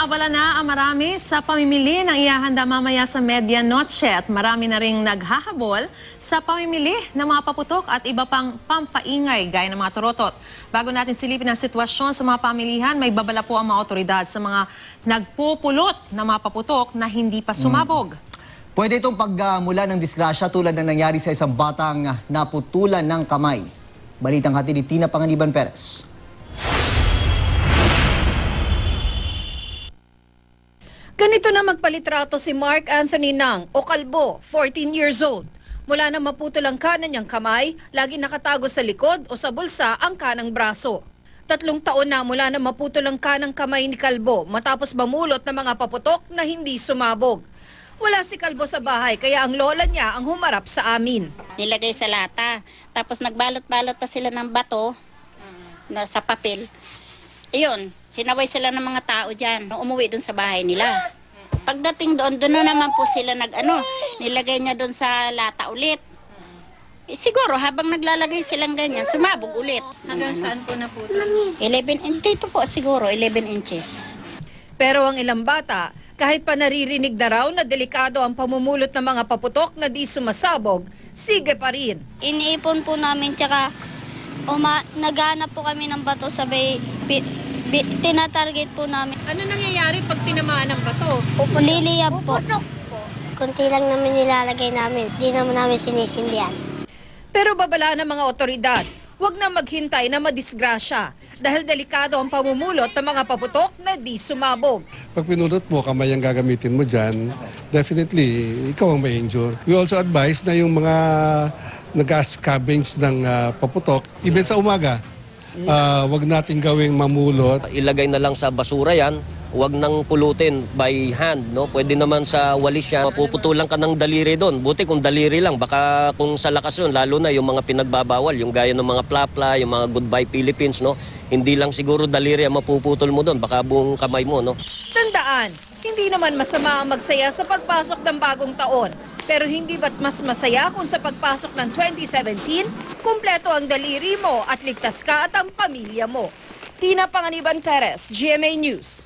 Naabala na ang marami sa pamimili ng ihahanda mamaya sa medianoche at marami na ring naghahabol sa pamimili ng mga paputok at iba pang pampaingay gaya ng mga turotot. Bago natin silipin ang sitwasyon sa mga pamilihan, may babala po ang mga otoridad sa mga nagpupulot ng mga paputok na hindi pa sumabog. Pwede itong pagmula ng disgrasya tulad ng nangyari sa isang batang naputulan ng kamay. Balitang hatid ni Tina Panganiban Perez. Ganito na magpalitrato si Mark Anthony Nang o Kalbo, 14 years old. Mula na maputol ang kanan niyang kamay, lagi nakatago sa likod o sa bulsa ang kanang braso. 3 taon na mula na maputol ang kanang kamay ni Kalbo matapos mamulot ng mga paputok na hindi sumabog. Wala si Kalbo sa bahay kaya ang lola niya ang humarap sa amin. Nilagay sa lata, tapos nagbalot-balot pa sila ng bato na sa papel. Iyon, sinaway sila ng mga tao dyan. Umuwi dun sa bahay nila. Pagdating doon na naman po sila nilagay niya doon sa lata ulit. Siguro habang naglalagay silang ganyan, sumabog ulit. Hanggang saan po na po? 11 dito po siguro, 11 inches. Pero ang ilang bata, kahit pa naririnig na raw na delikado ang pamumulot ng mga paputok na di sumasabog, sige pa rin. Iniipon po namin tsaka naghanap po kami ng bato sabay tinatarget po namin. Ano nangyayari pag tinamaan ng bato? Liliyab po. Kunti lang namin nilalagay namin. Di naman namin sinisindihan. Pero babala ng mga otoridad, huwag na maghintay na madisgrasya dahil delikado ang pamumulot ng mga paputok na di sumabog. Pag pinulot mo, kamay ang gagamitin mo dyan, definitely, ikaw ang ma-injure. We also advise na yung mga nag-scavenge ng paputok, even sa umaga, wag natin gawing mamulot. Ilagay na lang sa basura yan, wag nang pulutin by hand, no? Pwede naman sa walis yan, mapuputulan ka ng daliri doon. Buti kung daliri lang, baka kung sa lakas yun, lalo na yung mga pinagbabawal, yung gaya ng mga plapla, yung mga Goodbye Philippines, no? Hindi lang siguro daliri ang mapuputol mo doon, baka buong kamay mo, no? Tandaan, hindi naman masama ang magsaya sa pagpasok ng bagong taon. Pero hindi ba't mas masaya kung sa pagpasok ng 2017, kumpleto ang daliri mo at ligtas ka at ang pamilya mo? Tina Panganiban Perez, GMA News.